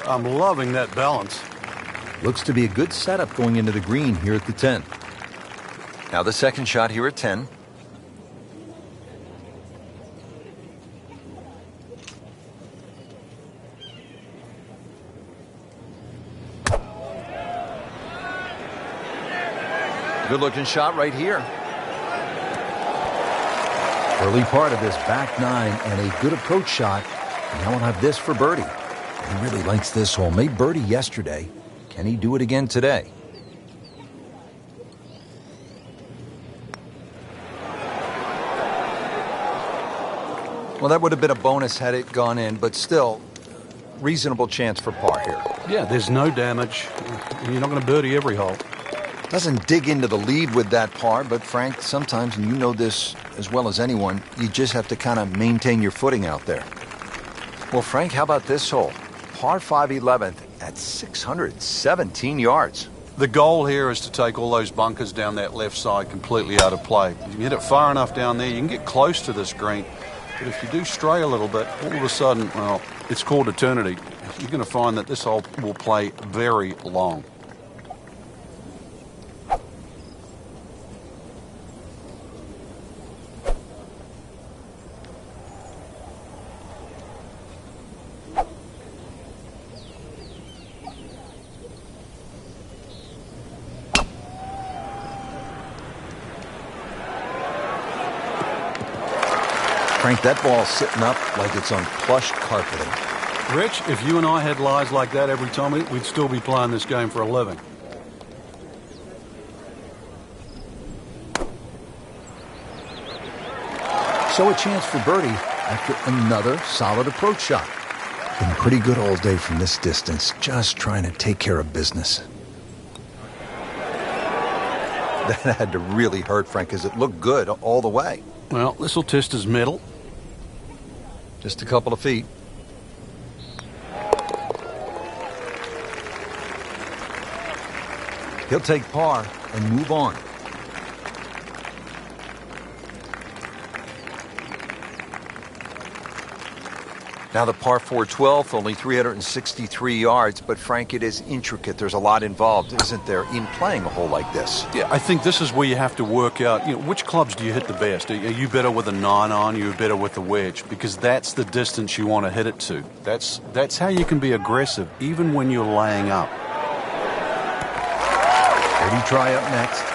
I'm loving that balance. Looks to be a good setup going into the green here at the 10. Now the second shot here at 10. Good looking shot right here. Early part of this back nine and a good approach shot. And now we'll have this for birdie. He really likes this hole. Made birdie yesterday. Can he do it again today? Well, that would have been a bonus had it gone in, but still, reasonable chance for par here. Yeah, there's no damage. You're not going to birdie every hole. Doesn't dig into the lead with that par, but Frank, sometimes, and you know this as well as anyone, you just have to kind of maintain your footing out there. Well, Frank, how about this hole? Par 5 11th at 617 yards. The goal here is to take all those bunkers down that left side completely out of play. You can hit it far enough down there, you can get close to this green. But if you do stray a little bit, all of a sudden, well, it's called eternity. You're going to find that this hole will play very long. Frank, that ball's sitting up like it's on plush carpeting. Rich, if you and I had lies like that every time, we'd still be playing this game for a living. So a chance for birdie after another solid approach shot. Been pretty good all day from this distance, just trying to take care of business. That had to really hurt, Frank, because it looked good all the way. Well, this will test his mettle. Just a couple of feet. He'll take par and move on. Now the par 4 12th, only 363 yards, but Frank, it is intricate. There's a lot involved, isn't there, in playing a hole like this? Yeah, I think this is where you have to work out, which clubs do you hit the best? Are you better with a 9-iron, you're better with a wedge? Because that's the distance you want to hit it to. That's how you can be aggressive, even when you're laying up. Birdie try up next.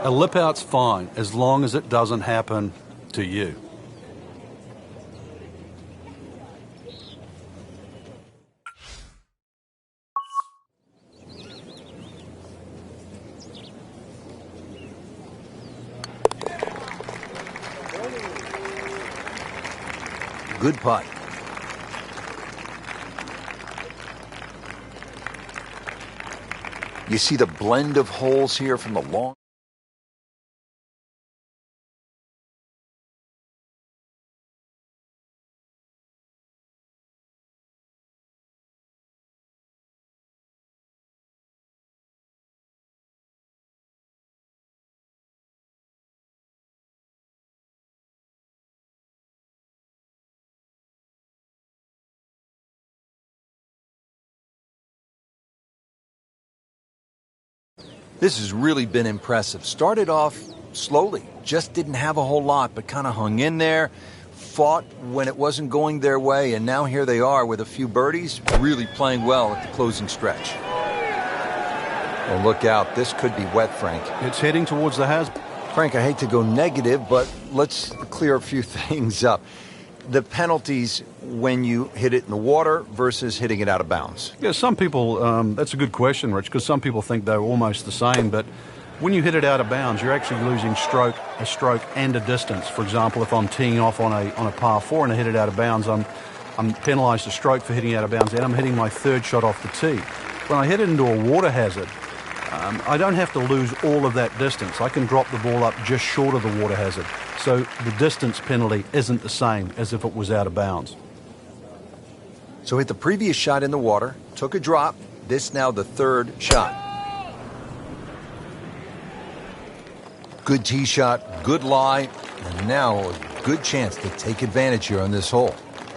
A lip out's fine as long as it doesn't happen to you. Good putt. You see the blend of holes here from the long. This has really been impressive. Started off slowly, just didn't have a whole lot, but kind of hung in there, fought when it wasn't going their way, and now here they are with a few birdies, really playing well at the closing stretch. Oh, look out. This could be wet, Frank. It's heading towards the has. Frank, I hate to go negative, but let's clear a few things up. The penalties when you hit it in the water versus hitting it out of bounds. Yeah, some people, that's a good question, Rich, because some people think they're almost the same, but when you hit it out of bounds, you're actually losing a stroke and a distance. For example, if I'm teeing off on a par 4 and I hit it out of bounds, I'm penalised a stroke for hitting it out of bounds, and I'm hitting my third shot off the tee. When I hit it into a water hazard, I don't have to lose all of that distance. I can drop the ball up just short of the water hazard. So the distance penalty isn't the same as if it was out of bounds. So hit the previous shot in the water, took a drop. This now the third shot. Good tee shot, good lie, and now a good chance to take advantage here on this hole.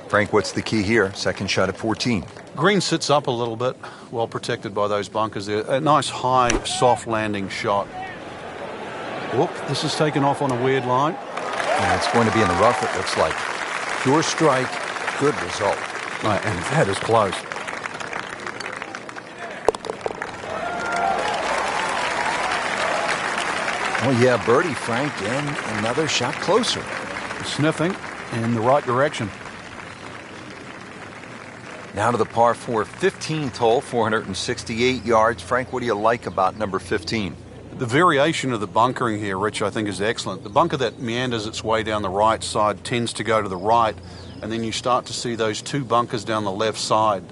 Frank, what's the key here? Second shot at 14. Green sits up a little bit, well protected by those bunkers there. A nice high, soft landing shot. Whoop, this is taken off on a weird line. And it's going to be in the rough, it looks like. Pure strike, good result. And that is close. Oh yeah, birdie, Frank, and another shot closer. Sniffing in the right direction. Now to the par 4 15th hole, 468 yards. Frank, what do you like about number 15? The variation of the bunkering here, Rich, I think is excellent. The bunker that meanders its way down the right side tends to go to the right, and then you start to see those two bunkers down the left side.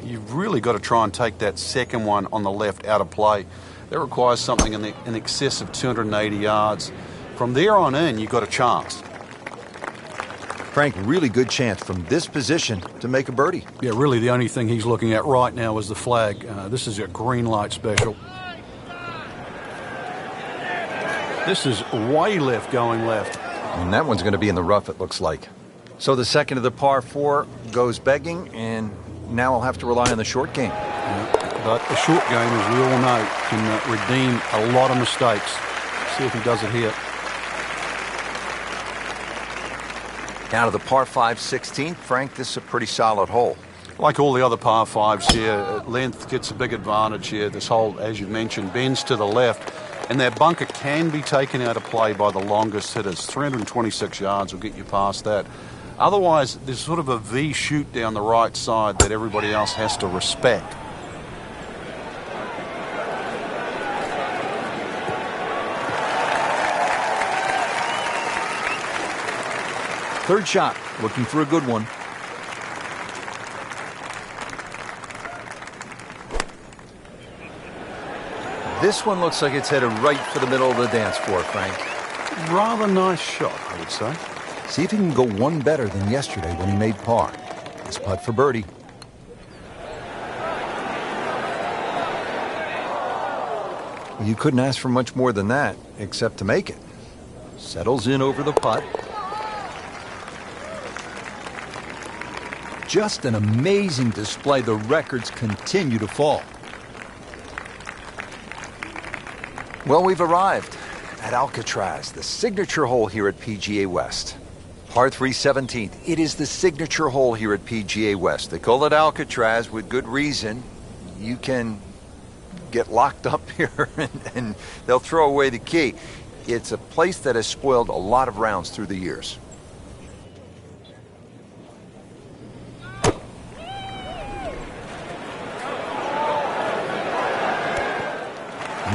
You've really got to try and take that second one on the left out of play. That requires something in excess of 280 yards. From there on in, you've got a chance. Frank, really good chance from this position to make a birdie. Yeah, really the only thing he's looking at right now is the flag. This is a green light special. This is way left going left. And that one's going to be in the rough, it looks like. So the second of the par 4 goes begging, and now I'll have to rely on the short game. But the short game, as we all know, can redeem a lot of mistakes. See if he does it here. Now to the par 5 16th. Frank, this is a pretty solid hole. Like all the other par 5s here, length gets a big advantage here. This hole, as you mentioned, bends to the left, and that bunker can be taken out of play by the longest hitters. 326 yards will get you past that. Otherwise, there's sort of a V shoot down the right side that everybody else has to respect. Third shot, looking for a good one. This one looks like it's headed right for the middle of the dance floor, Frank. Rather nice shot, I would say. See if he can go one better than yesterday when he made par. This putt for birdie. You couldn't ask for much more than that, except to make it. Settles in over the putt. Just an amazing display. The records continue to fall. Well, we've arrived at Alcatraz, the signature hole here at PGA West. Par 3 17th. It is the signature hole here at PGA West. They call it Alcatraz with good reason. You can get locked up here and they'll throw away the key. It's a place that has spoiled a lot of rounds through the years.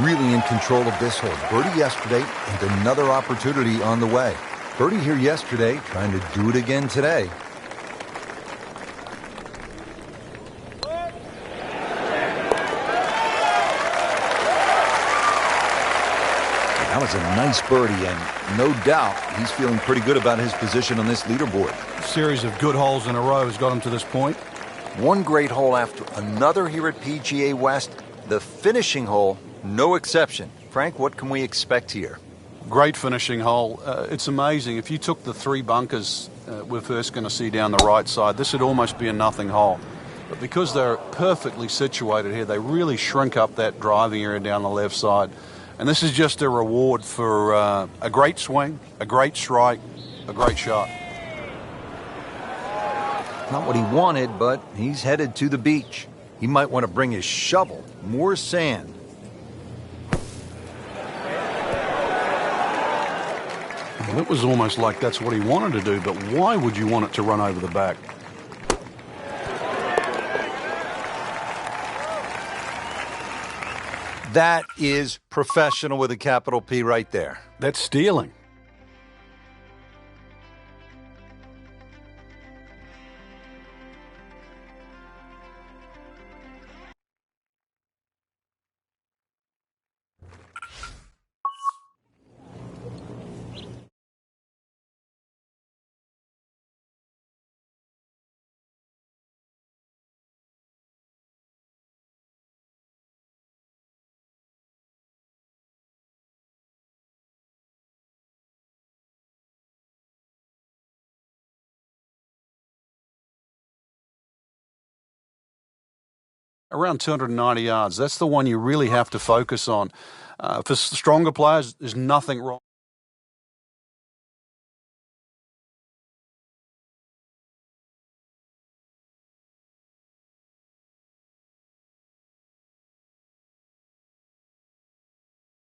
Really in control of this hole. Birdie yesterday and another opportunity on the way. Birdie here yesterday, trying to do it again today. That was a nice birdie, and no doubt he's feeling pretty good about his position on this leaderboard. A series of good holes in a row has got him to this point. One great hole after another here at PGA West. The finishing hole, no exception. Frank, what can we expect here? Great finishing hole. It's amazing. If you took the three bunkers we're first going to see down the right side, this would almost be a nothing hole. But because they're perfectly situated here, they really shrink up that driving area down the left side. And this is just a reward for a great swing, a great strike, a great shot. Not what he wanted, but he's headed to the beach. He might want to bring his shovel, more sand. Well, it was almost like that's what he wanted to do, but why would you want it to run over the back? That is professional with a capital P right there. That's stealing. Around 290 yards. That's the one you really have to focus on. For stronger players, there's nothing wrong.